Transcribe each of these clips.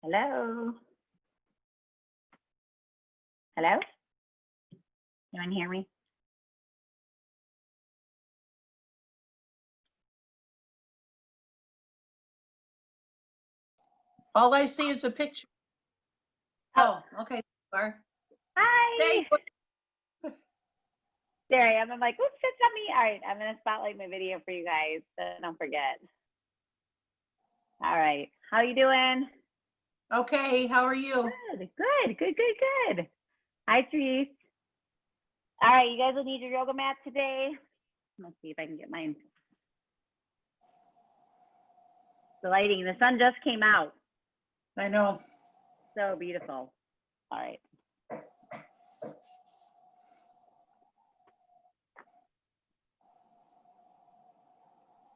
Hello? Hello? Anyone hear me? All I see is a picture. Oh, okay. Hi. Hi. There I am. I'm like, oops, it's not me. All right, I'm going to spotlight my video for you guys, so don't forget. All right, how you doing? Okay, how are you? Good. Hi, Therese. All right, you guys will need your yoga mat today. Let's see if I can get mine. The lighting, the sun just came out. I know. So beautiful. All right.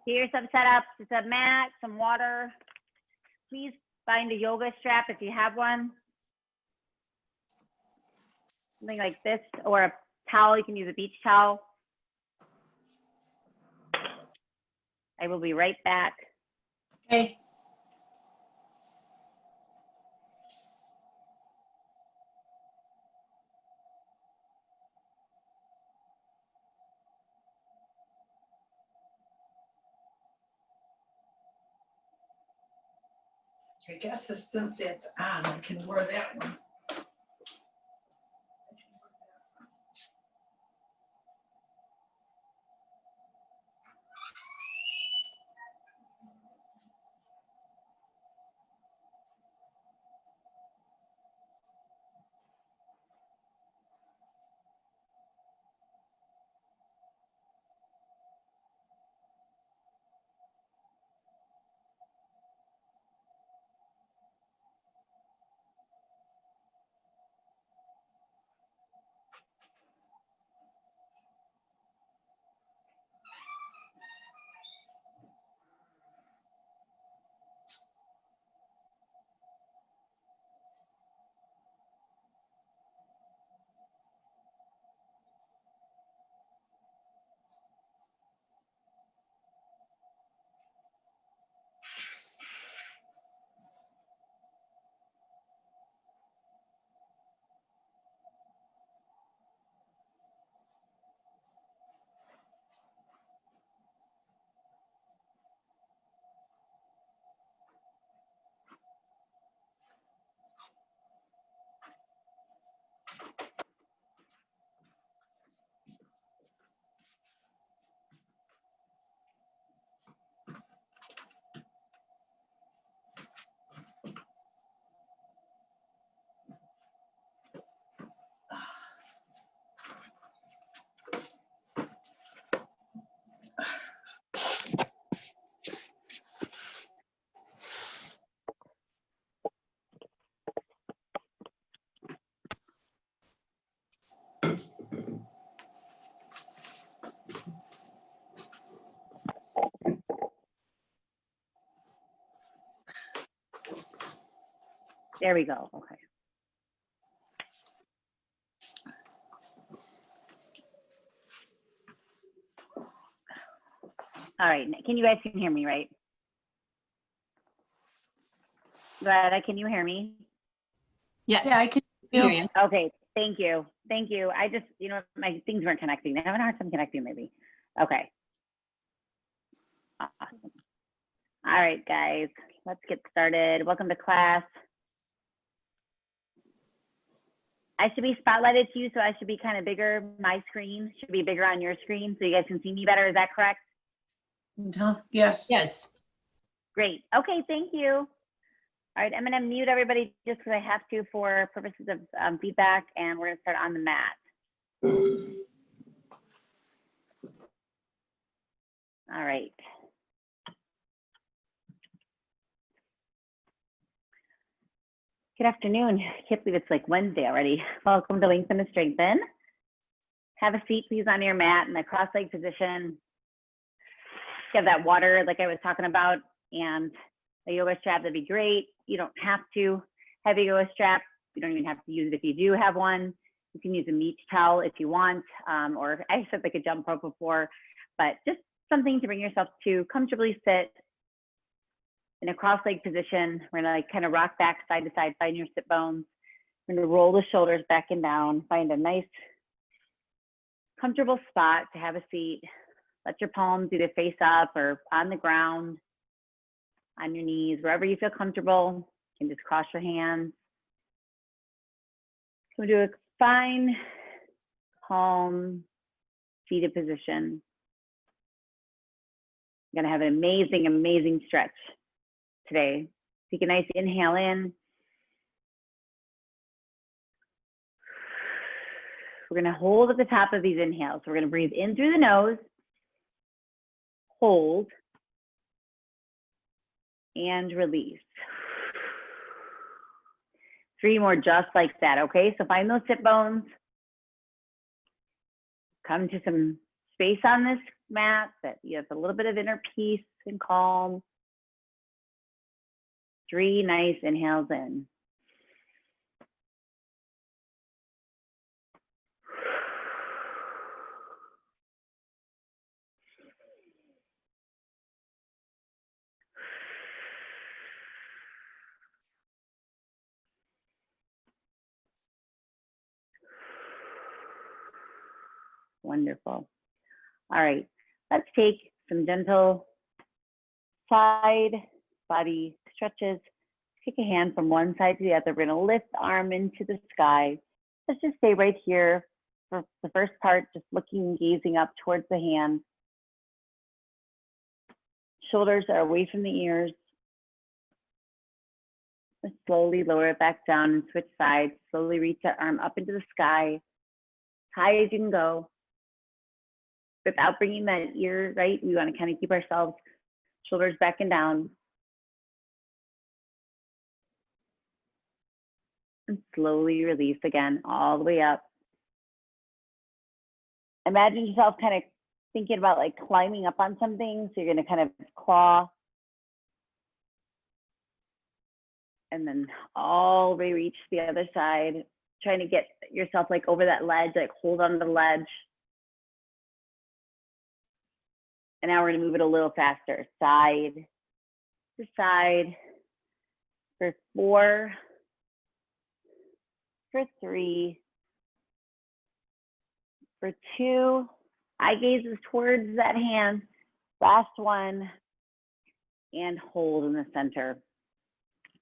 Here's some setups. It's a mat, some water. Please find a yoga strap if you have one. Something like this, or a towel. You can use a beach towel. I will be right back. Okay. I guess since it's on, I can wear that one. There we go. Okay. All right. Can you guys hear me, right? Glad, can you hear me? Yeah, I can hear you. Okay. Thank you. I just, my things weren't connecting. They're having a hard time connecting, maybe. Okay. Awesome. All right, guys, let's get started. Welcome to class. I should be spotlighted to you, so I should be kind of bigger. My screen should be bigger on your screen so you guys can see me better. Is that correct? Yes. Yes. Great. Okay, thank you. All right, I'm going to mute everybody just because I have to for purposes of feedback, and we're going to start on the mat. All right. Good afternoon. I can't believe it's like Wednesday already. Welcome to Lengthen and Strengthen. Have a seat, please, on your mat in the cross-leg position. You have that water like I was talking about, and a yoga strap, that'd be great. You don't have to have a yoga strap. You don't even have to use it if you do have one. You can use a beach towel if you want, or I said like a jump rope before, but just something to bring yourself to comfortably sit. In a cross leg position, we're gonna like kind of rock back side to side, find your sit bones. We're gonna roll the shoulders back and down, find a nice, comfortable spot to have a seat. Let your palms either face up or on the ground, on your knees, wherever you feel comfortable. You can just cross your hands. So we do a fine, calm, seated position. You're gonna have an amazing, amazing stretch today. Take a nice inhale in. We're gonna hold at the top of these inhales. We're gonna breathe in through the nose, hold, and release. 3 more just like that, okay? So find those sit bones. Come to some space on this mat that you have a little bit of inner peace and calm. 3 nice inhales in. Wonderful. All right, let's take some gentle side body stretches. Take a hand from one side to the other. We're gonna lift the arm into the sky. Let's just stay right here for the first part, just looking, gazing up towards the hand. Shoulders are away from the ears. Let's slowly lower it back down and switch sides. Slowly reach that arm up into the sky, high as you can go. Without bringing that ear, right? We want to kind of keep ourselves shoulders back and down. And slowly release again, all the way up. Imagine yourself kind of thinking about like climbing up on something. So you're going to kind of claw. And then all the way reach the other side. Trying to get yourself like over that ledge, like hold on to the ledge. And now we're gonna move it a little faster, side to side, for 4, for 3, for 2, eye gazes towards that hand, last one, and hold in the center.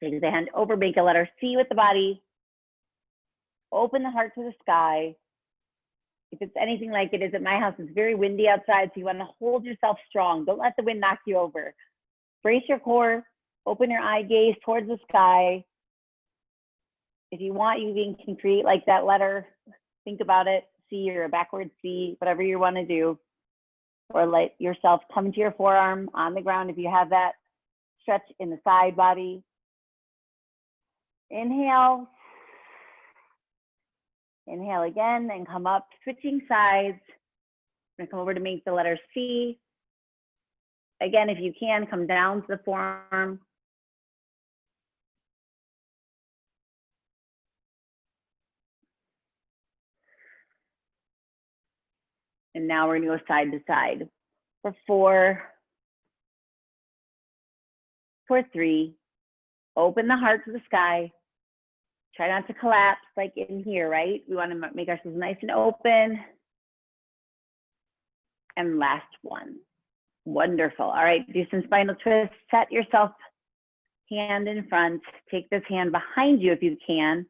Take the hand over, make a letter C with the body, open the heart to the sky. If it's anything like it is at my house, it's very windy outside, so you want to hold yourself strong. Don't let the wind knock you over. Brace your core, open your eye gaze towards the sky. If you want, you can create like that letter, think about it, C or a backward C, whatever you want to do. Or let yourself come to your forearm on the ground if you have that. Stretch in the side body. Inhale. Inhale again and come up, switching sides. I'm gonna come over to make the letter C. Again, if you can, come down to the forearm. And now we're gonna go side to side. For 4, for 3, open the heart to the sky. Try not to collapse like in here, right? We want to make ourselves nice and open. And last one. Wonderful. All right, do some spinal twists. Set yourself hand in front. Take this hand behind you if you can.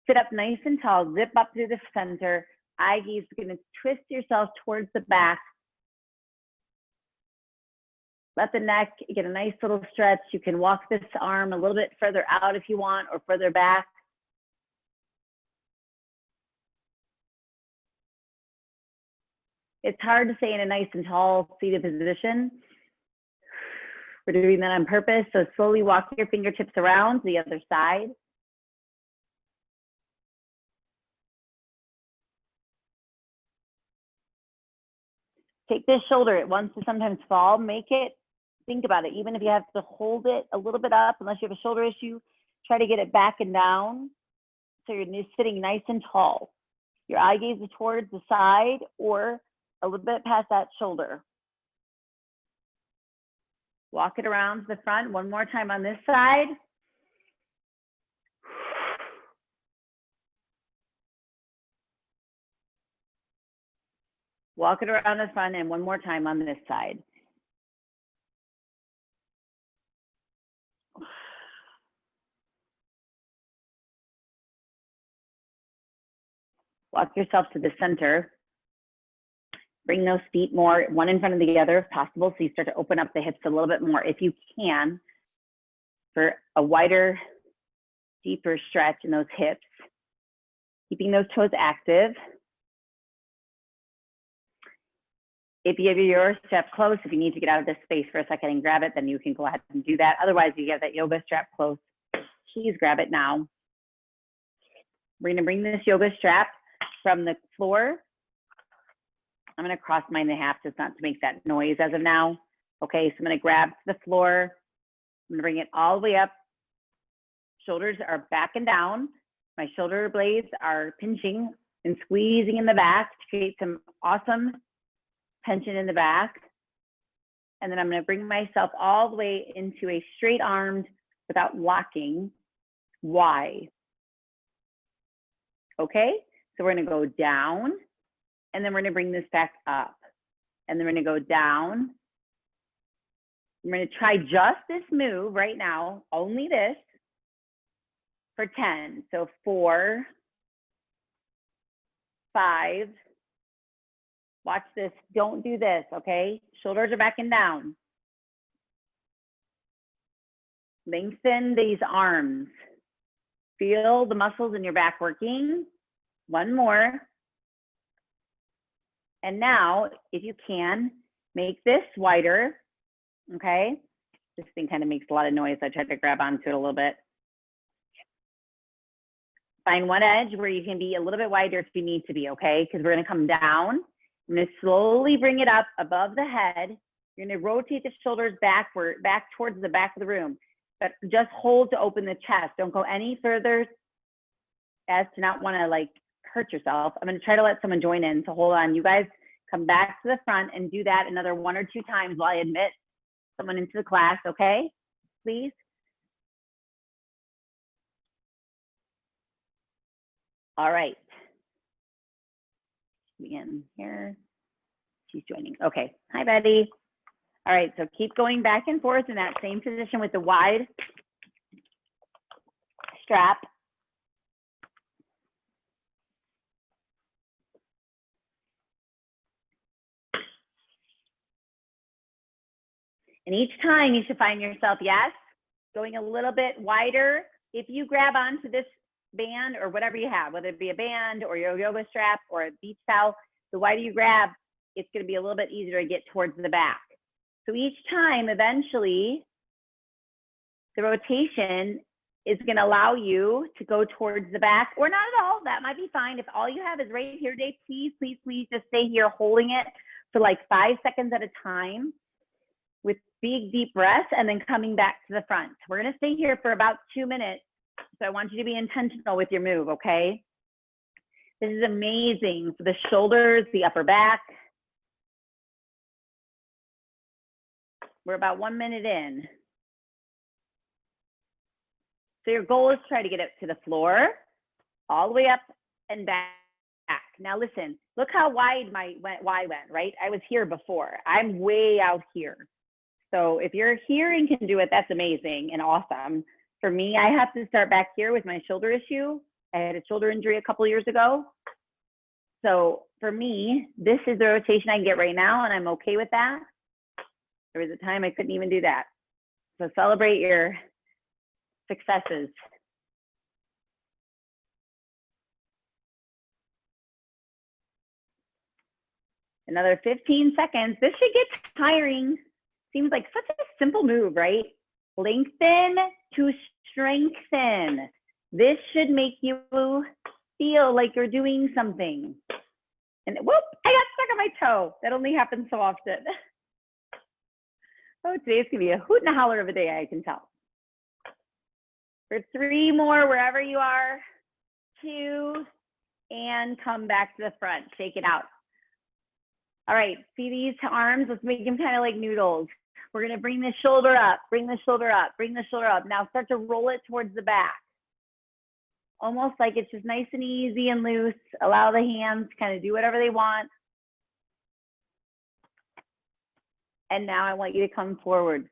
Sit up nice and tall. Zip up through the center. Eye gaze is going to twist yourself towards the back. Let the neck get a nice little stretch. You can walk this arm a little bit further out if you want, or further back. It's hard to stay in a nice and tall seated position. We're doing that on purpose. So slowly walk your fingertips around to the other side. Take this shoulder. It wants to sometimes fall. Make it, think about it. Even if you have to hold it a little bit up, unless you have a shoulder issue, try to get it back and down. So you're just sitting nice and tall. Your eye gaze is towards the side or a little bit past that shoulder. Walk it around to the front. One more time on this side. Walk it around the front and one more time on this side. Walk yourself to the center. Bring those feet more, one in front of the other if possible, so you start to open up the hips a little bit more if you can for a wider, deeper stretch in those hips. Keeping those toes active. If you have your strap close, if you need to get out of this space for a second and grab it, then you can go ahead and do that. Otherwise, you have that yoga strap close. Please grab it now. We're gonna bring this yoga strap from the floor. I'm gonna cross mine in half just not to make that noise as of now. Okay, so I'm gonna grab to the floor. I'm gonna bring it all the way up. Shoulders are back and down. My shoulder blades are pinching and squeezing in the back to create some awesome tension in the back. And then I'm gonna bring myself all the way into a straight armed without locking Y. Okay, so we're gonna go down and then we're gonna bring this back up. And then we're gonna go down. I'm gonna try just this move right now, only this, for 10. So 4, 5, watch this, don't do this, okay? Shoulders are back and down. Lengthen these arms. Feel the muscles in your back working. One more. And now, if you can, make this wider, okay? This thing kind of makes a lot of noise. I tried to grab onto it a little bit. Find one edge where you can be a little bit wider if you need to be, okay? Because we're gonna come down. I'm gonna slowly bring it up above the head. You're gonna rotate the shoulders backward, back towards the back of the room. But just hold to open the chest. Don't go any further as to not wanna like hurt yourself. I'm gonna try to let someone join in, so hold on. You guys come back to the front and do that another 1 or 2 times while I admit someone into the class, okay? Please. All right. Begin here. She's joining. Okay. Hi, Betty. All right. So keep going back and forth in that same position with the wide strap. And each time you should find yourself, yes, going a little bit wider. If you grab onto this band or whatever you have, whether it be a band or your yoga strap or a beach towel, the wider you grab, it's going to be a little bit easier to get towards the back. So each time, eventually, the rotation is going to allow you to go towards the back or not at all. That might be fine. If all you have is right here today, please, please, please just stay here holding it for like 5 seconds at a time with big, deep breaths and then coming back to the front. We're going to stay here for about 2 minutes. So I want you to be intentional with your move, okay? This is amazing for the shoulders, the upper back. We're about 1 minute in. So your goal is to try to get it to the floor, all the way up and back. Now listen, look how wide my Y went, right? I was here before. I'm way out here. So if you're here and can do it, that's amazing and awesome. For me, I have to start back here with my shoulder issue. I had a shoulder injury a couple years ago. So for me, this is the rotation I can get right now, and I'm okay with that. There was a time I couldn't even do that. So celebrate your successes. Another 15 seconds. This should get tiring. Seems like such a simple move, right? Lengthen to strengthen. This should make you feel like you're doing something. And whoop, I got stuck on my toe. That only happens so often. Oh, today's gonna be a hoot and a holler of a day, I can tell. For 3 more, wherever you are, 2, and come back to the front. Shake it out. All right, see these arms? Let's make them kind of like noodles. We're gonna bring the shoulder up, bring the shoulder up, bring the shoulder up. Now start to roll it towards the back. Almost like it's just nice and easy and loose. Allow the hands to kind of do whatever they want. And now I want you to come forward.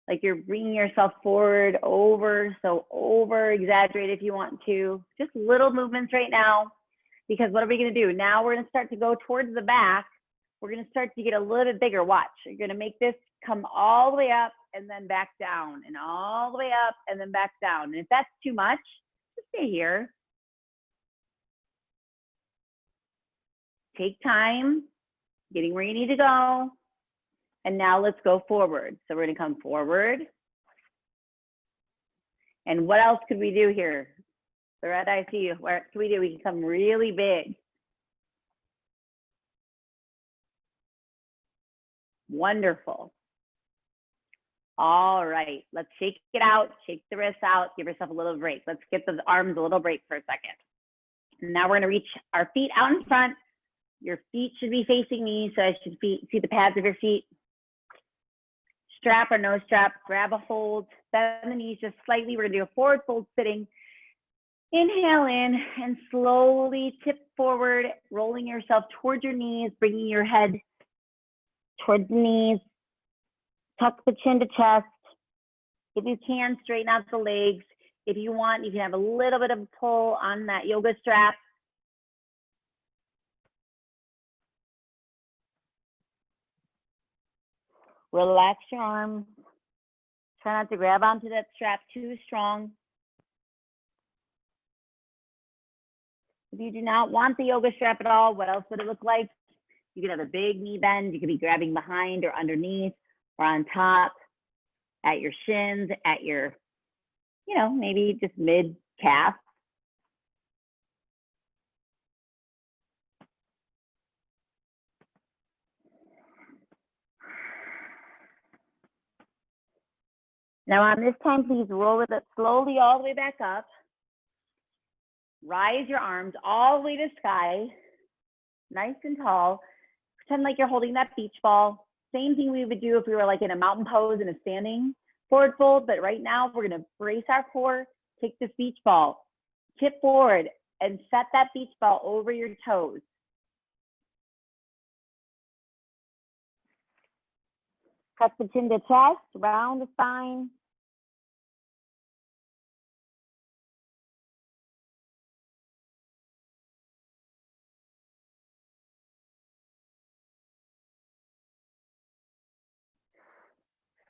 Like you're bringing yourself forward, over, so over exaggerate if you want to. Just little movements right now, because what are we gonna do? Now we're gonna start to go towards the back. We're gonna start to get a little bit bigger. Watch, you're gonna make this come all the way up and then back down, and all the way up and then back down. And if that's too much, just stay here. Take time, getting where you need to go. And now let's go forward. So we're gonna come forward. And what else could we do here? The red I see, what can we do? We can come really big. Wonderful. All right, let's shake it out, shake the wrists out, give yourself a little break. Let's get the arms a little break for a second. Now we're gonna reach our feet out in front. Your feet should be facing me, so I should see the pads of your feet. Strap or no strap, grab a hold, bend the knees just slightly. We're gonna do a forward fold sitting. Inhale in and slowly tip forward, rolling yourself towards your knees, bringing your head towards the knees. Tuck the chin to chest. If you can, straighten out the legs. If you want, you can have a little bit of a pull on that yoga strap. Relax your arms. Try not to grab onto that strap too strong. If you do not want the yoga strap at all, what else would it look like? You could have a big knee bend. You could be grabbing behind or underneath or on top, at your shins, at your, maybe just mid calf. Now on this time, please roll it slowly all the way back up. Rise your arms all the way to sky, nice and tall. Pretend like you're holding that beach ball. Same thing we would do if we were like in a mountain pose in a standing forward fold, but right now we're gonna brace our core, take this beach ball, tip forward and set that beach ball over your toes. Press the chin to chest, round the spine.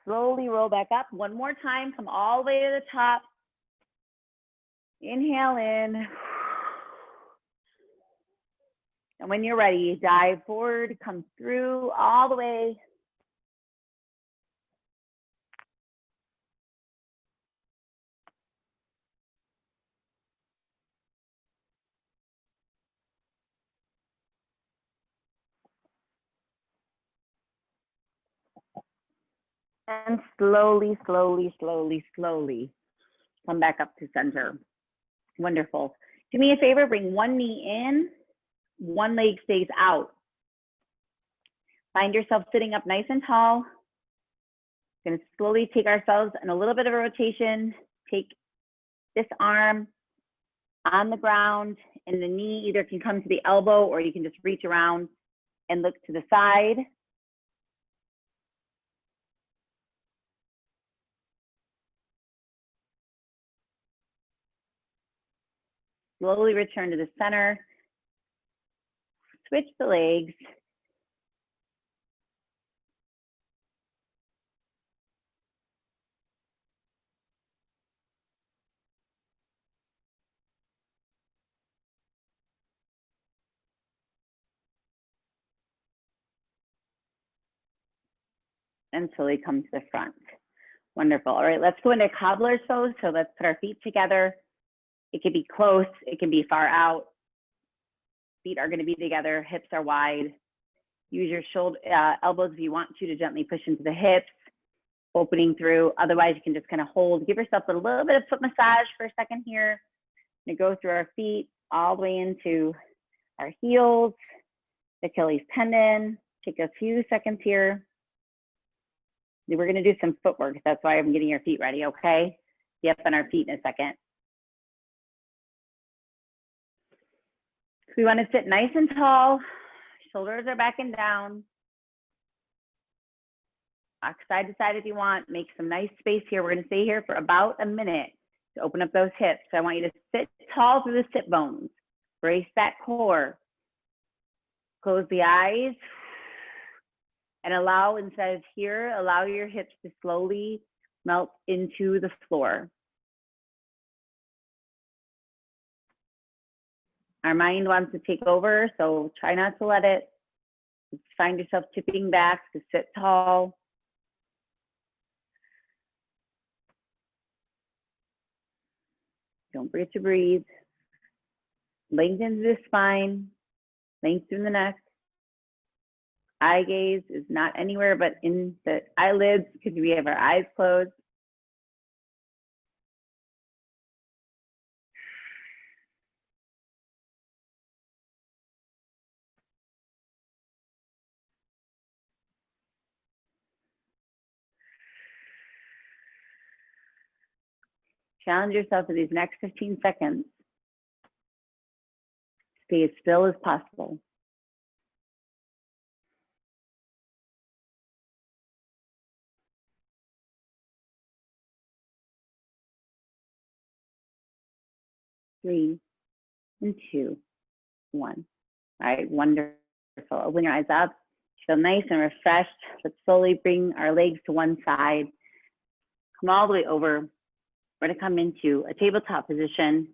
Slowly roll back up. One more time, come all the way to the top. Inhale in. And when you're ready, dive forward, come through all the way. And slowly, slowly, slowly, slowly come back up to center. Wonderful. Do me a favor, bring one knee in, one leg stays out. Find yourself sitting up nice and tall. Gonna slowly take ourselves in a little bit of a rotation. Take this arm on the ground and the knee either can come to the elbow or you can just reach around and look to the side. Slowly return to the center. Switch the legs. And slowly come to the front. Wonderful. All right, let's go into cobbler's pose. So let's put our feet together. It can be close, it can be far out. Feet are going to be together, hips are wide. Use your shoulder, elbows if you want to gently push into the hips, opening through. Otherwise, you can just kind of hold. Give yourself a little bit of foot massage for a second here. And go through our feet all the way into our heels. the Achilles tendon. Take a few seconds here. We're gonna do some footwork. That's why I'm getting your feet ready, okay? Be up on our feet in a second. So we wanna sit nice and tall. Shoulders are back and down. Rock side to side if you want. Make some nice space here. We're gonna stay here for about a minute to open up those hips. So I want you to sit tall through the sit bones. Brace that core. Close the eyes. And allow, instead of here, allow your hips to slowly melt into the floor. Our mind wants to take over, so try not to let it. Find yourself tipping back to sit tall. Don't forget to breathe. Lengthen the spine, lengthen the neck. Eye gaze is not anywhere but in the eyelids because we have our eyes closed. Challenge yourself for these next 15 seconds. Stay as still as possible. Three, and 2, 1. All right, wonderful. Open your eyes up. Feel nice and refreshed. Let's slowly bring our legs to one side. Come all the way over. We're gonna come into a tabletop position.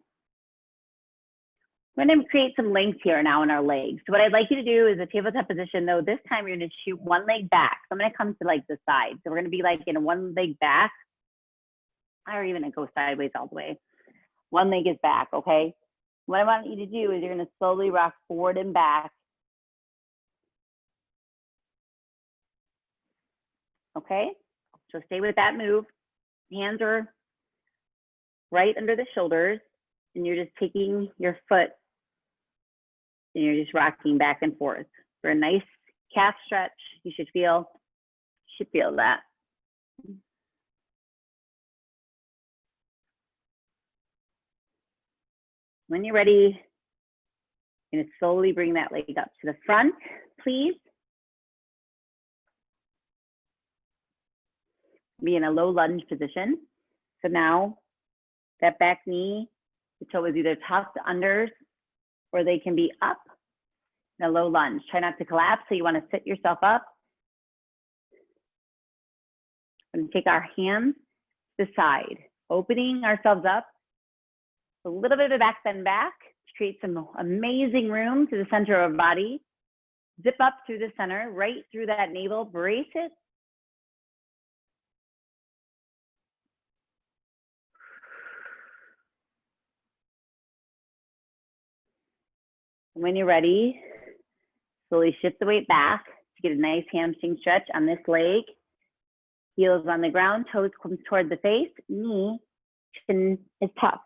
We're gonna create some length here now in our legs. So what I'd like you to do is a tabletop position, though this time you're gonna shoot one leg back. So I'm gonna come to like the side. So we're gonna be like in a one leg back, or even go sideways all the way. One leg is back, okay? What I want you to do is you're gonna slowly rock forward and back. Okay, so stay with that move. Hands are right under the shoulders, and you're just taking your foot and you're just rocking back and forth. For a nice calf stretch, you should feel that. When you're ready, you're gonna slowly bring that leg up to the front, please. Be in a low lunge position. So now that back knee, the toe is either tucked under or they can be up in a low lunge. Try not to collapse, so you want to sit yourself up. We're going to take our hands to the side, opening ourselves up. A little bit of a back bend back to create some amazing room to the center of our body. Zip up through the center, right through that navel, brace it. When you're ready, slowly shift the weight back to get a nice hamstring stretch on this leg. Heels on the ground, toes comes toward the face, knee, chin is tucked.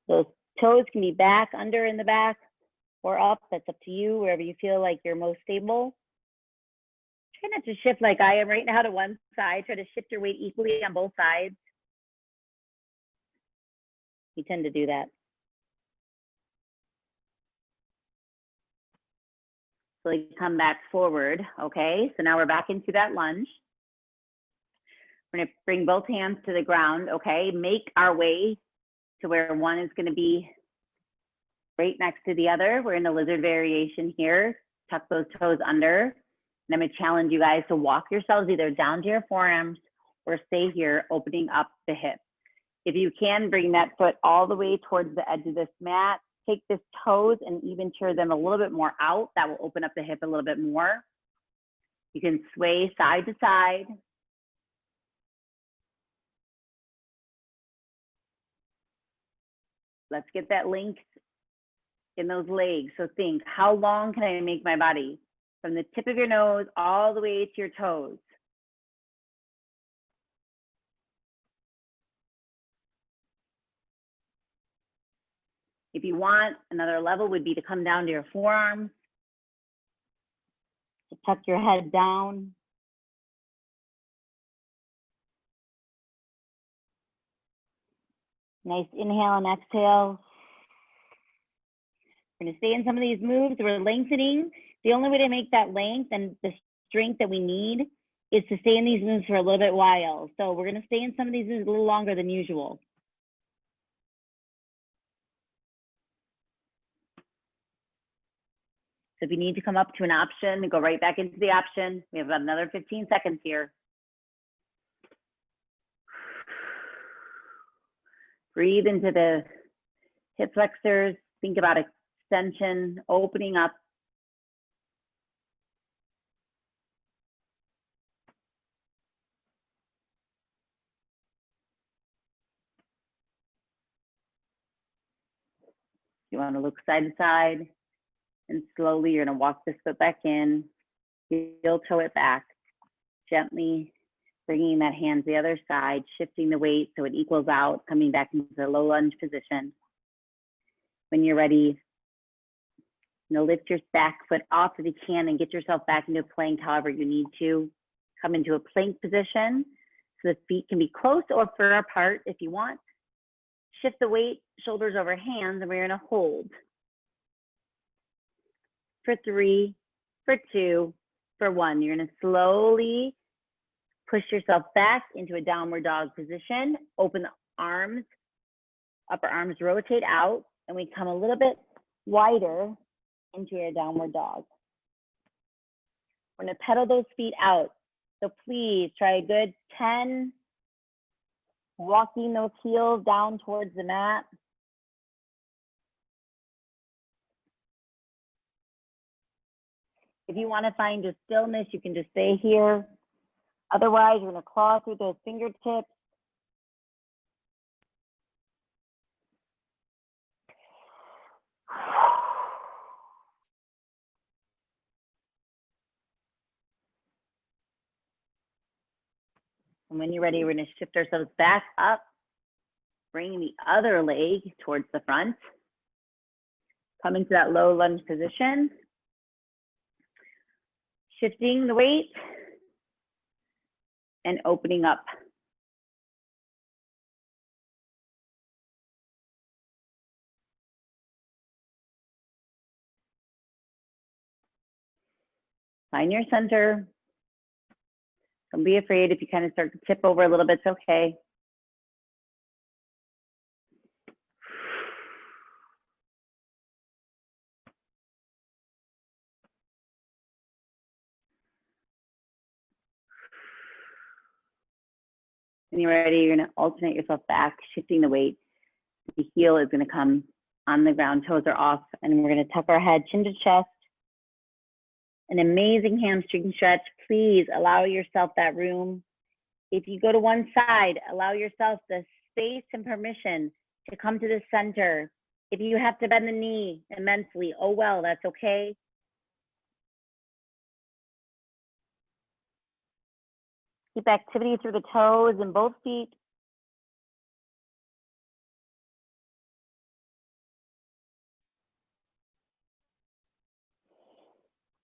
Those toes can be back, under in the back, or up. That's up to you, wherever you feel like you're most stable. Try not to shift like I am right now to one side. Try to shift your weight equally on both sides. You tend to do that. So you come back forward, okay? So now we're back into that lunge. We're gonna bring both hands to the ground, okay? Make our way to where one is gonna be right next to the other. We're in a lizard variation here. Tuck those toes under. And I'm gonna challenge you guys to walk yourselves either down to your forearms or stay here, opening up the hips. If you can, bring that foot all the way towards the edge of this mat. Take the toes and even tear them a little bit more out. That will open up the hip a little bit more. You can sway side to side. Let's get that length in those legs. So think, how long can I make my body? From the tip of your nose all the way to your toes. If you want, another level would be to come down to your forearms, to tuck your head down. Nice inhale and exhale. We're going to stay in some of these moves. We're lengthening. The only way to make that length and the strength that we need is to stay in these moves for a little bit while. So we're going to stay in some of these moves a little longer than usual. So if you need to come up to an option, go right back into the option. We have about another 15 seconds here. Breathe into the hip flexors. Think about extension, opening up. You want to look side to side, and slowly you're going to walk this foot back in, heel toe it back, gently bringing that hand to the other side, shifting the weight so it equals out, coming back into the low lunge position. When you're ready, lift your back foot off if you can and get yourself back into a plank however you need to. Come into a plank position so the feet can be close or far apart if you want. Shift the weight, shoulders over hands, and we're going to hold. For 3, for 2, for 1. You're going to slowly push yourself back into a downward dog position. Open the arms, upper arms rotate out, and we come a little bit wider into your downward dog. We're going to pedal those feet out. So please try a good 10, walking those heels down towards the mat. If you want to find a stillness, you can just stay here. Otherwise, you're going to claw through those fingertips. And when you're ready, we're going to shift ourselves back up, bring the other leg towards the front. Come into that low lunge position. Shifting the weight and opening up. Find your center. Don't be afraid if you kind of start to tip over a little bit, it's okay. When you're ready, you're going to alternate yourself back, shifting the weight. The heel is going to come on the ground, toes are off, and we're going to tuck our head chin to chest. An amazing hamstring stretch. Please allow yourself that room. If you go to one side, allow yourself the space and permission to come to the center. If you have to bend the knee immensely, oh well, that's okay. Keep activity through the toes and both feet.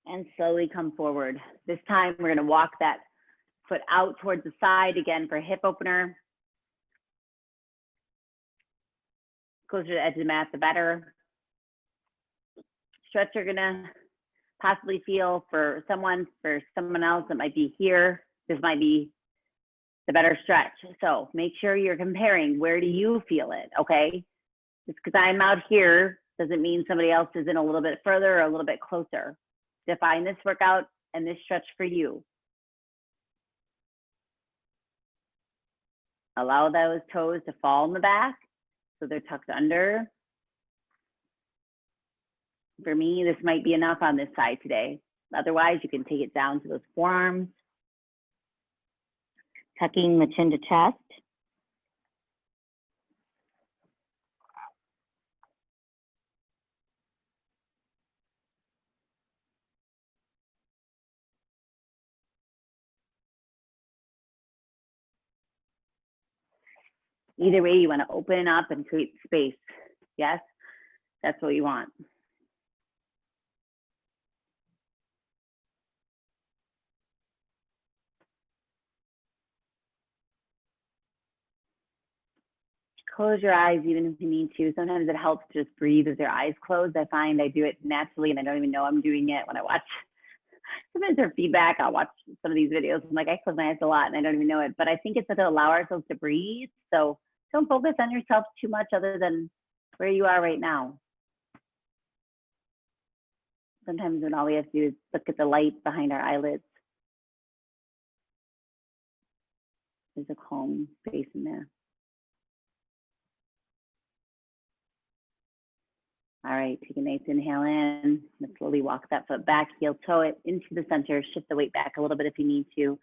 And slowly come forward. This time we're going to walk that foot out towards the side again for hip opener. Closer to the edge of the mat, the better. Stretch you're going to possibly feel for someone else that might be here. This might be the better stretch. So make sure you're comparing. Where do you feel it? Okay. Just because I'm out here doesn't mean somebody else is in a little bit further or a little bit closer. Define this workout and this stretch for you. Allow those toes to fall in the back so they're tucked under. For me, this might be enough on this side today. Otherwise, you can take it down to those forearms. Tucking the chin to chest. Either way, you want to open up and create space. Yes? That's what you want. Close your eyes even if you need to. Sometimes it helps to just breathe with your eyes closed. I find I do it naturally and I don't even know I'm doing it when I watch. Sometimes there's feedback. I'll watch some of these videos. I'm like, I close my eyes a lot and I don't even know it. But I think it's to allow ourselves to breathe. So don't focus on yourself too much other than where you are right now. Sometimes when all we have to do is look at the light behind our eyelids. There's a calm space in there. All right, take a nice inhale in. Let's slowly walk that foot back, heel toe it into the center, shift the weight back a little bit if you need to.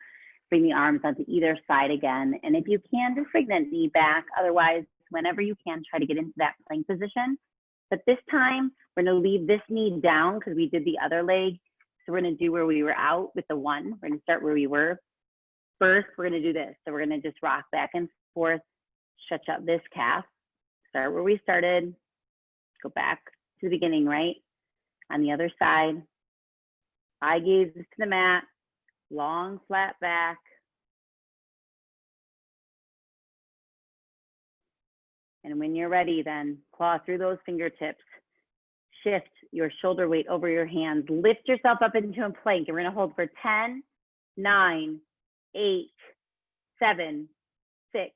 Bring the arms onto either side again. And if you can, just bring that knee back. Otherwise, whenever you can, try to get into that plank position. But this time, we're gonna leave this knee down because we did the other leg. So we're gonna do where we were out with the one. We're gonna start where we were. First, we're gonna do this. So we're gonna just rock back and forth, stretch out this calf, start where we started, go back to the beginning, right? On the other side, eye gaze to the mat, long flat back. And when you're ready, then claw through those fingertips. Shift your shoulder weight over your hands. Lift yourself up into a plank. And we're gonna hold for 10, 9, 8, 7, 6,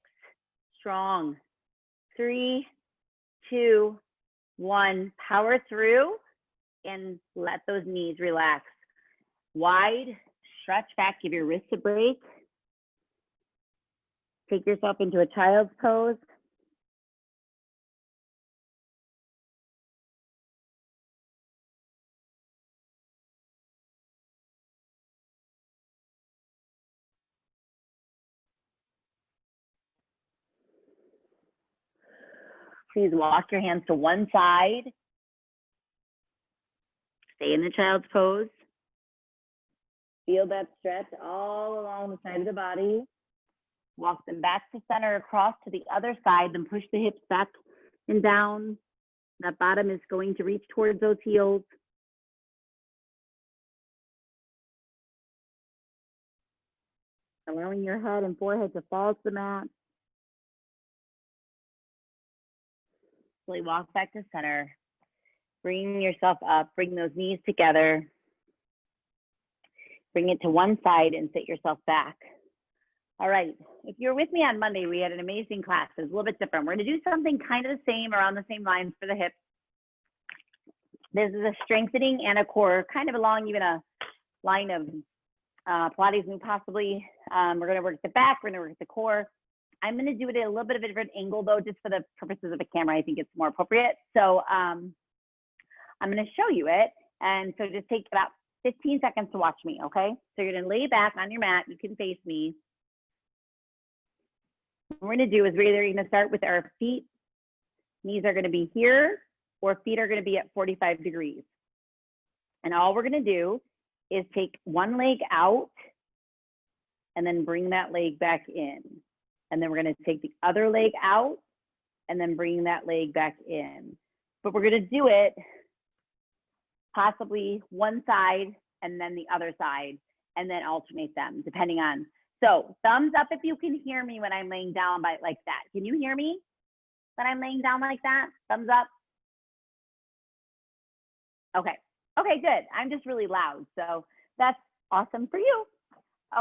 strong, 3, 2, 1. Power through and let those knees relax. Wide, stretch back, give your wrists a break. Take yourself into a child's pose. Please walk your hands to one side. Stay in the child's pose. Feel that stretch all along the side of the body. Walk them back to center, across to the other side, then push the hips back and down. That bottom is going to reach towards those heels. Allowing your head and forehead to fall to the mat. Slowly walk back to center. Bring yourself up, bring those knees together. Bring it to one side and sit yourself back. All right, if you're with me on Monday, we had an amazing class. It was a little bit different. We're gonna do something kind of the same, around the same lines for the hips. This is a strengthening and a core, kind of along even a line of Pilates move possibly. We're gonna work the back, we're gonna work the core. I'm gonna do it at a little bit of a different angle though, just for the purposes of the camera. I think it's more appropriate. So I'm gonna show you it. And so just take about 15 seconds to watch me, okay? So you're gonna lay back on your mat, you can face me. What we're gonna do is we're either gonna start with our feet, knees are gonna be here, or feet are gonna be at 45 degrees. And all we're gonna do is take one leg out and then bring that leg back in. And then we're gonna take the other leg out and then bring that leg back in. But we're gonna do it possibly one side and then the other side, and then alternate them depending on. So thumbs up if you can hear me when I'm laying down like that. Can you hear me when I'm laying down like that? Thumbs up. Okay, okay, good. I'm just really loud, so that's awesome for you.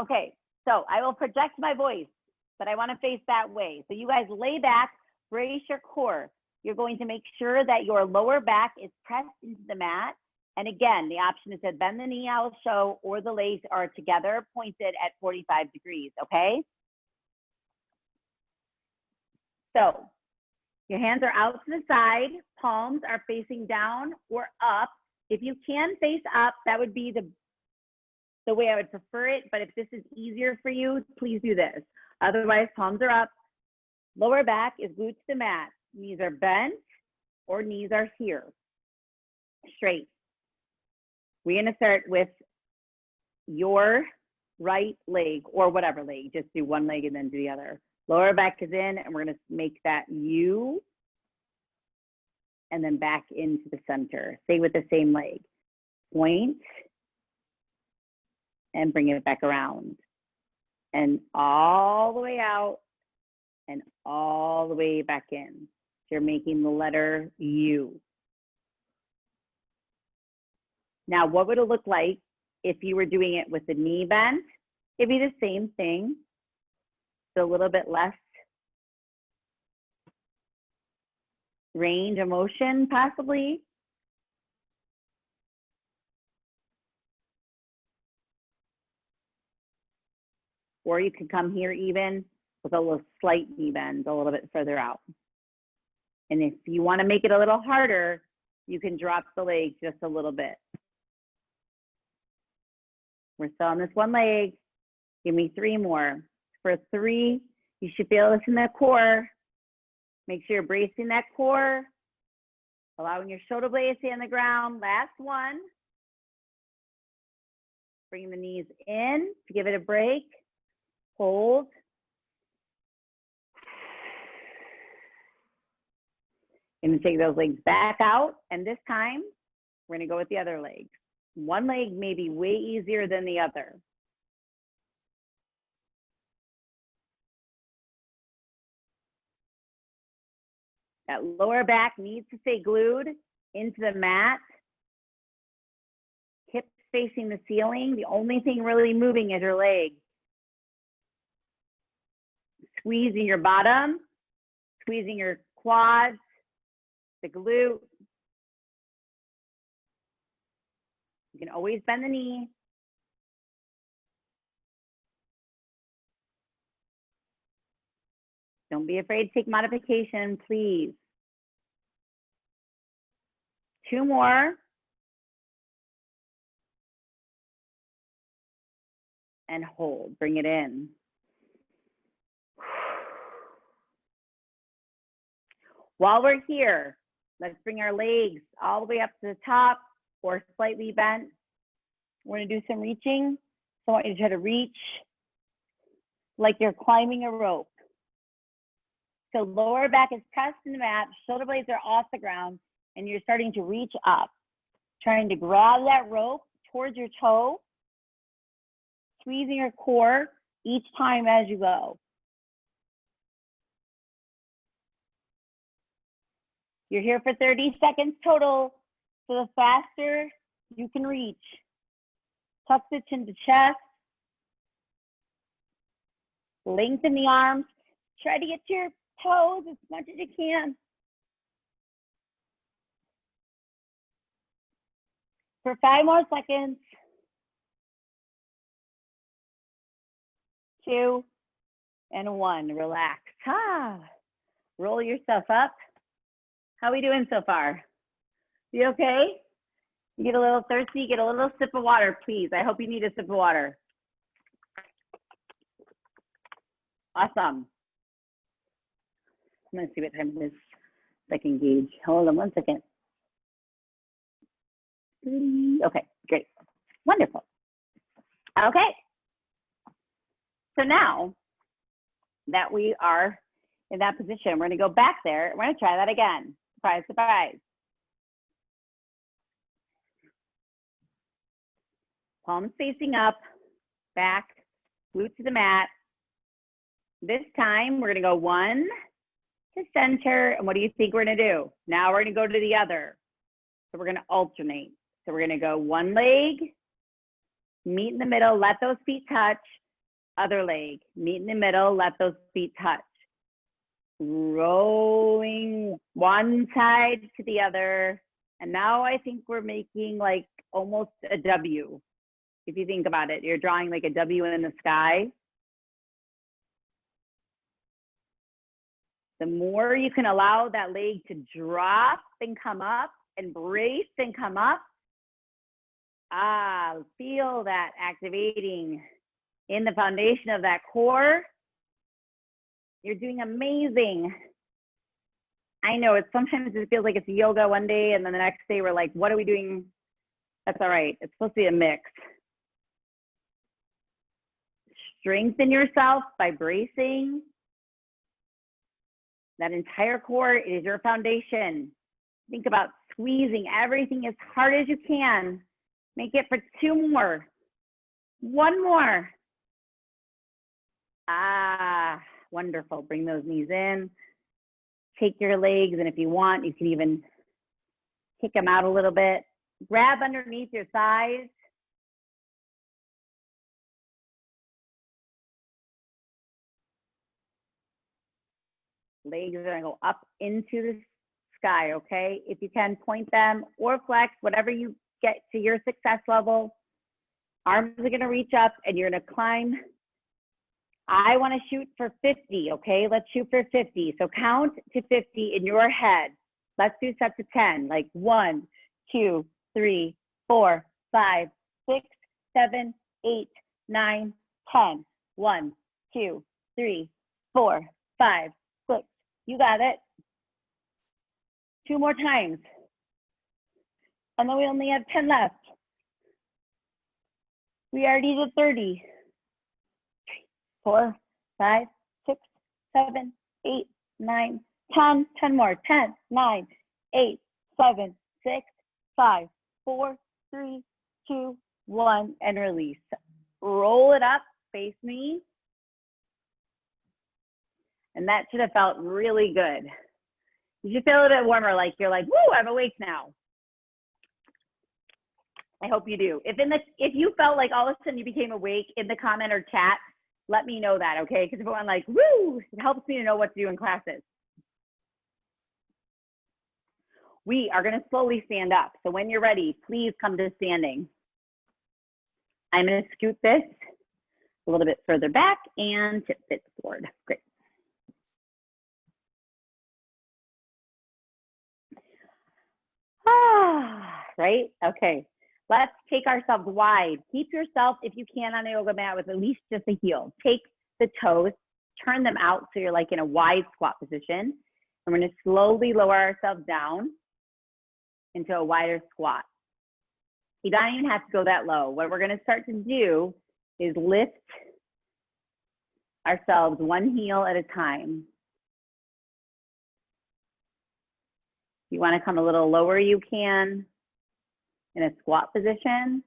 Okay, so I will project my voice, but I wanna face that way. So you guys lay back, brace your core. You're going to make sure that your lower back is pressed into the mat. And again, the option is to bend the knee also, or the legs are together, pointed at 45 degrees, okay? So your hands are out to the side, palms are facing down or up. If you can face up, that would be the way I would prefer it, but if this is easier for you, please do this. Otherwise, palms are up, lower back is glued to the mat. Knees are bent or knees are here, straight. We're gonna start with your right leg or whatever leg, just do one leg and then do the other. Lower back is in and we're gonna make that U. and then back into the center. Stay with the same leg. Point and bring it back around. And all the way out and all the way back in. So you're making the letter U. Now, what would it look like if you were doing it with the knee bent? It'd be the same thing, so a little bit less range of motion, possibly. Or you could come here even with a little slight knee bend a little bit further out. And if you want to make it a little harder, you can drop the leg just a little bit. We're still on this one leg. Give me 3 more. For 3, you should feel this in the core. Make sure you're bracing that core, allowing your shoulder blades to stay on the ground. Last one. Bring the knees in to give it a break. Hold. And then take those legs back out. And this time, we're going to go with the other leg. One leg may be way easier than the other. That lower back needs to stay glued into the mat. Hips facing the ceiling. The only thing really moving is your leg. Squeezing your bottom, squeezing your quads, the glute. You can always bend the knee. Don't be afraid to take modification, please. 2 more. And hold, bring it in. While we're here, let's bring our legs all the way up to the top or slightly bent. We're gonna do some reaching. So I want you to try to reach like you're climbing a rope. So lower back is pressed in the mat, shoulder blades are off the ground, and you're starting to reach up, trying to grab that rope towards your toe, squeezing your core each time as you go. You're here for 30 seconds total, so the faster you can reach. Tuck the chin to chest. Lengthen the arms. Try to get to your toes as much as you can. For 5 more seconds. 2 and 1. Relax. Roll yourself up. How are we doing so far? You okay? You get a little thirsty, get a little sip of water, please. I hope you need a sip of water. Awesome. I'm gonna see what time it is. I can gauge. Hold on 1 second. Okay, great. Wonderful. Okay. So now that we are in that position, we're gonna go back there. We're gonna try that again. Surprise, surprise. Palms facing up, back, glute to the mat. This time, we're gonna go 1 to center, and what do you think we're gonna do? Now we're gonna go to the other. So we're gonna alternate. So we're gonna go 1 leg, meet in the middle, let those feet touch. Other leg, meet in the middle, let those feet touch. Rolling one side to the other. And now I think we're making like almost a W. If you think about it, you're drawing like a W in the sky. The more you can allow that leg to drop and come up and brace and come up, feel that activating in the foundation of that core. You're doing amazing. I know sometimes it feels like it's yoga one day and then the next day we're like, what are we doing? That's all right. It's supposed to be a mix. Strengthen yourself by bracing. That entire core is your foundation. Think about squeezing everything as hard as you can. Make it for 2 more. 1 more. Ah, wonderful. Bring those knees in. Take your legs, and if you want, you can even kick them out a little bit. Grab underneath your thighs. Legs are gonna go up into the sky, okay? If you can, point them or flex, whatever you get to your success level. Arms are gonna reach up and you're gonna climb. I wanna shoot for 50, okay? Let's shoot for 50. So count to 50 in your head. Let's do sets of 10, like 1, 2, 3, 4, 5, 6, 7, 8, 9, 10. 1, 2, 3, 4, 5, 6. You got it. 2 more times. And then we only have 10 left. We already did 30. 4, 5, 6, 7, 8, 9, 10. 10 more. 10, 9, 8, 7, 6, 5, 4, 3, 2, 1, and release. Roll it up, face me. And that should have felt really good. You should feel a bit warmer, like you're like, woo, I'm awake now. I hope you do. If you felt like all of a sudden you became awake in the comment or chat, let me know that, okay? Because everyone like, woo, it helps me to know what to do in classes. We are gonna slowly stand up. So when you're ready, please come to standing. I'm gonna scoot this a little bit further back and tip it forward. Great. Right? Okay. Let's take ourselves wide. Keep yourself, if you can, on a yoga mat with at least just a heel. Take the toes, turn them out so you're like in a wide squat position. And we're going to slowly lower ourselves down into a wider squat. You don't even have to go that low. What we're going to start to do is lift ourselves one heel at a time. If you want to come a little lower, you can in a squat position.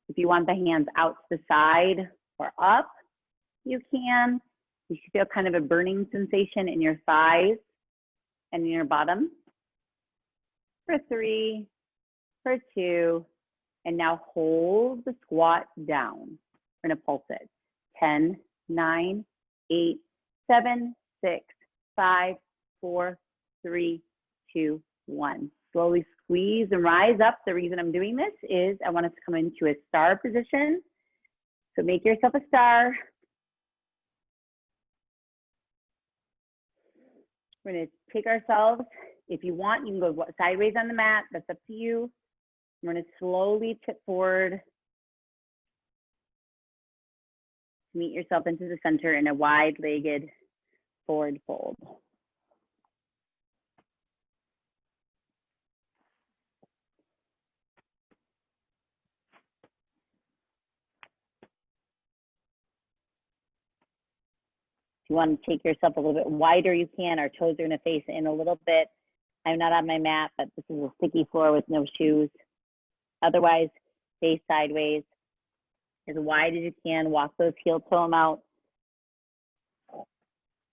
If you want the hands out to the side or up, you can. You should feel kind of a burning sensation in your thighs and in your bottom. For 3, for 2, and now hold the squat down. We're gonna pulse it. 10, 9, 8, 7, 6, 5, 4, 3, 2, 1. Slowly squeeze and rise up. The reason I'm doing this is I want us to come into a star position. So make yourself a star. We're gonna take ourselves, if you want, you can go sideways on the mat, that's up to you. We're gonna slowly tip forward. Meet yourself into the center in a wide-legged forward fold. If you want to take yourself a little bit wider, you can. Our toes are going to face in a little bit. I'm not on my mat, but this is a sticky floor with no shoes. Otherwise, face sideways as wide as you can. Walk those heel toe out.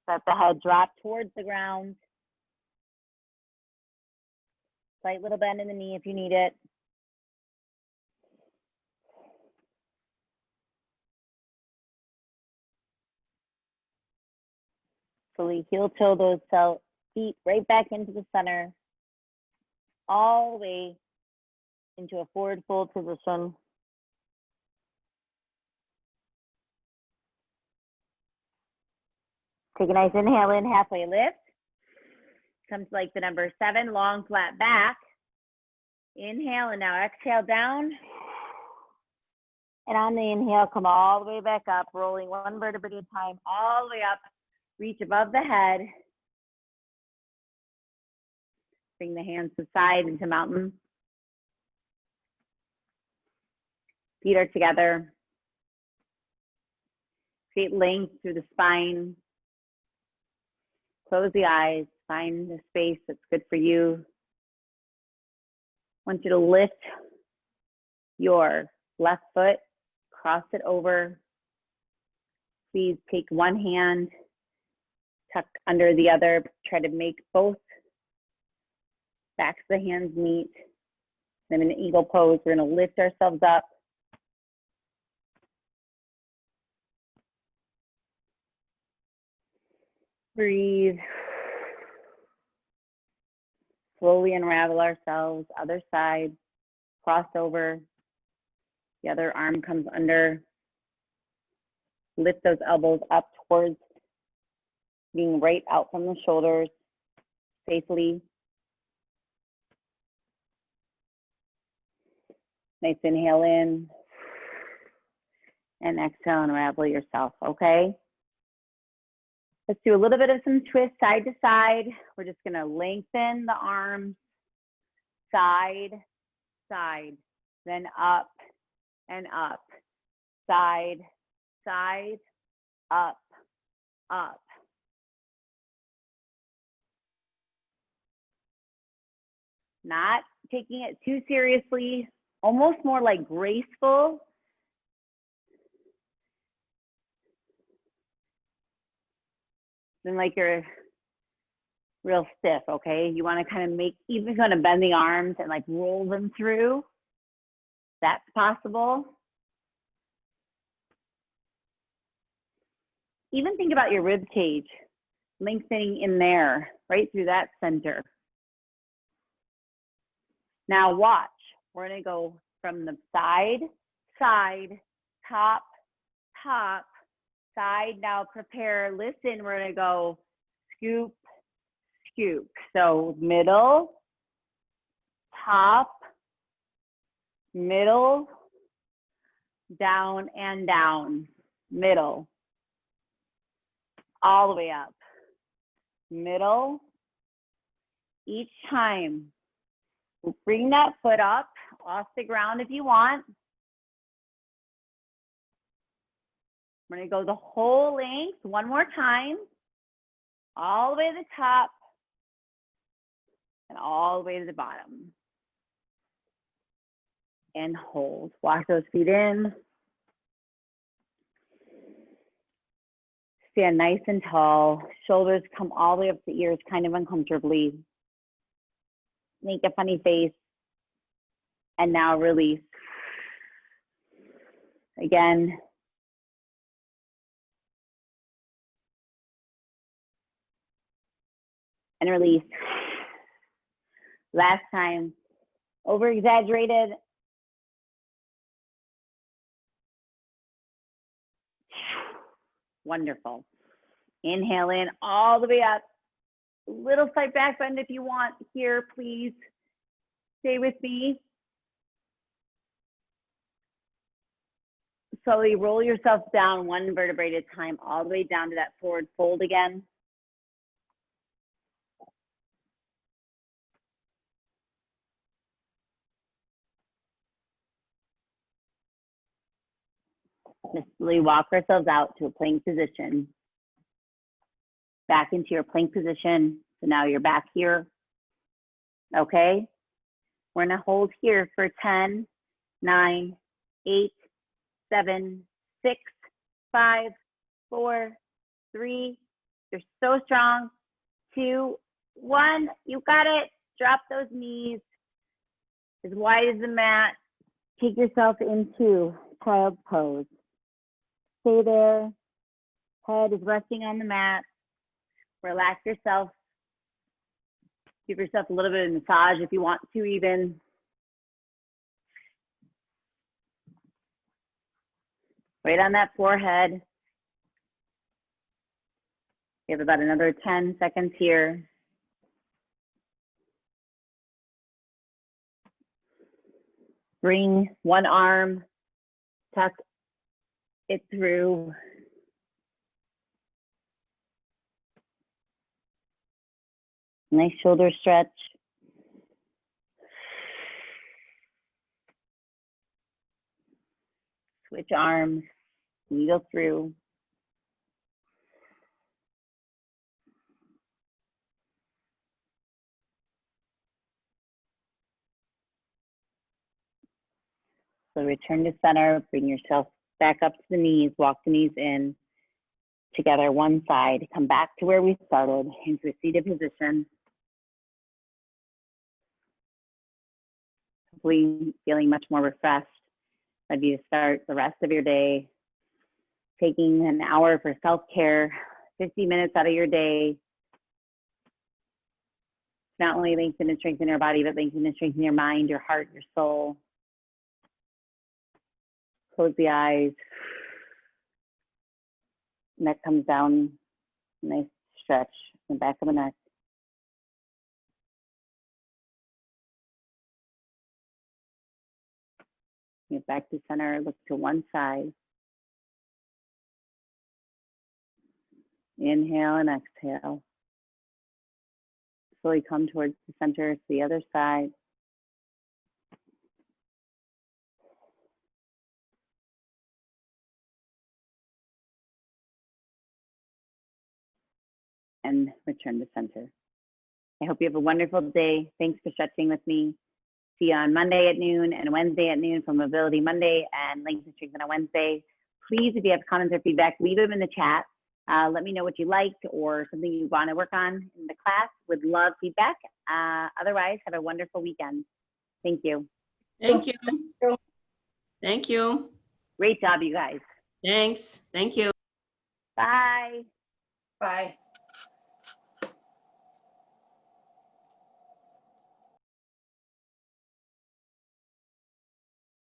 Let the head drop towards the ground. Slight little bend in the knee if you need it. Slowly heel toe those feet right back into the center, all the way into a forward fold position. Take a nice inhale in, halfway lift. Come to like the number 7, long flat back. Inhale and now exhale down. And on the inhale, come all the way back up, rolling one vertebrae at a time, all the way up. Reach above the head. Bring the hands to side into mountain. Feet are together. Create length through the spine. Close the eyes. Find the space that's good for you. want you to lift your left foot, cross it over. Please take one hand, tuck under the other, try to make both backs of the hands meet. Then in an eagle pose, we're gonna lift ourselves up. Breathe. Slowly unravel ourselves, other side, cross over. The other arm comes under. Lift those elbows up towards being right out from the shoulders safely. Nice inhale in. And exhale, unravel yourself, okay? Let's do a little bit of some twists side to side. We're just gonna lengthen the arms, side, side, then up and up, side, side, up, up. Not taking it too seriously, almost more like graceful. Than like you're real stiff, okay? You wanna kind of make, even if you wanna bend the arms and like roll them through, that's possible. Even think about your rib cage, lengthening in there, right through that center. Now watch, we're gonna go from the side, side, top, top, side. Now prepare, listen, we're gonna go scoop, scoop. So middle, top, middle, down and down, middle, all the way up, middle. Each time, bring that foot up off the ground if you want. We're gonna go the whole length one more time, all the way to the top and all the way to the bottom. And hold, walk those feet in. Stand nice and tall, shoulders come all the way up to the ears kind of uncomfortably. Make a funny face. And now release. Again. And release. Last time, over exaggerated. Wonderful. Inhale in all the way up. A little slight back bend if you want here, please. Stay with me. Slowly roll yourself down one vertebrae at a time, all the way down to that forward fold again. Just slowly walk ourselves out to a plank position. Back into your plank position. So now you're back here. Okay? We're gonna hold here for 10, 9, 8, 7, 6, 5, 4, 3. You're so strong. 2, 1. You got it. Drop those knees as wide as the mat. Take yourself into child pose. Stay there. Head is resting on the mat. Relax yourself. Give yourself a little bit of massage if you want to even. Right on that forehead. We have about another 10 seconds here. Bring one arm, tuck it through. Nice shoulder stretch. Switch arms, needle through. So return to center, bring yourself back up to the knees, walk the knees in together, one side, come back to where we started, into a seated position. Hopefully feeling much more refreshed. Ready to start the rest of your day, taking an hour for self-care, 50 minutes out of your day. Not only lengthen and strengthen your body, but lengthen and strengthen your mind, your heart, your soul. Close the eyes. Neck comes down, nice stretch in the back of the neck. Get back to center, look to one side. Inhale and exhale. Slowly come towards the center to the other side. And return to center. I hope you have a wonderful day. Thanks for stretching with me. See you on Monday at noon and Wednesday at noon for Mobility Monday and Lengthen Strengthen on Wednesday. Please, if you have comments or feedback, leave them in the chat. Let me know what you liked or something you want to work on in the class. Would love feedback. Otherwise, have a wonderful weekend. Thank you. Thank you. Thank you. Great job, you guys. Thanks. Thank you. Bye. Bye.